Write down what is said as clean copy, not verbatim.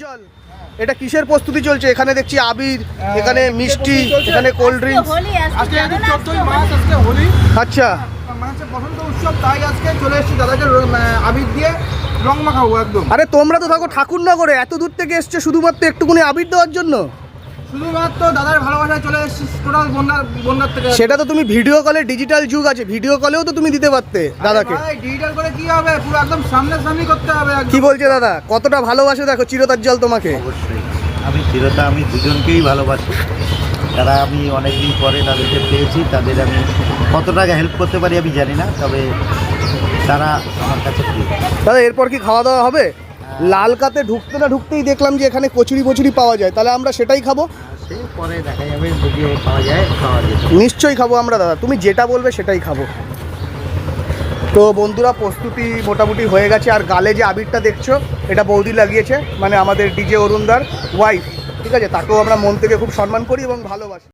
জল এটা কিসের প্রস্তুতি চলছে? এখানে দেখছি আবির, এখানে মিষ্টি, এখানে কোল্ড ড্রিঙ্কস। আজকে 14ই মার্চ, আজকে হোলি। আচ্ছা, মানে বসন্ত উৎসব, তাই আজকে চলে এসেছি দাদাকে আবির দিয়ে রং মাখাবো একদম। আরে তোমরা তো থাকো ঠাকুরনগরে, এত দূর থেকে এসছো শুধুমাত্র একটুকুনি আবির দেওয়ার জন্য? শুধুমাত্র দাদার ভালোবাসায় চলে এসেছি টোটাল বন্যার থেকে। সেটা তো তুমি ভিডিও কলে, ডিজিটাল যুগ আছে, ভিডিও কলেও তো তুমি দিতে পারতে দাদাকে। ডিজিটাল করে কি হবে, পুরো একদম সামনাসামনি করতে হবে। কি বলছে দাদা, কতটা ভালোবাসে দেখো চিরতার জল তোমাকে। অবশ্যই আমি দুজনকেই ভালোবাসি। তারা আমি অনেকদিন পরে তাদেরকে পেয়েছি, তাদের আমি কত টাকা হেল্প করতে পারি আমি জানি না, তবে তারা আমার কাছে প্রিয়। দাদা এরপর কি খাওয়া দাওয়া হবে? লালকাতে ঢুকতে না ঢুকতেই দেখলাম যে এখানে কচুরি ফচুরি পাওয়া যায়, তাহলে আমরা সেটাই খাবো। সে পরে দেখা যাবে, যদি পাওয়া যায় খাওয়া যেত। নিশ্চয়ই খাবো আমরা দাদা, তুমি যেটা বলবে সেটাই খাবো। তো বন্ধুরা, প্রস্তুতি মোটামুটি হয়ে গেছে। আর গালে যে আবিরটা দেখছো, এটা বৌদি লাগিয়েছে, মানে আমাদের ডিজে অরুণদার ওয়াইফ, ঠিক আছে? তাকেও আমরা মন থেকে খুব সম্মান করি এবং ভালোবাসি।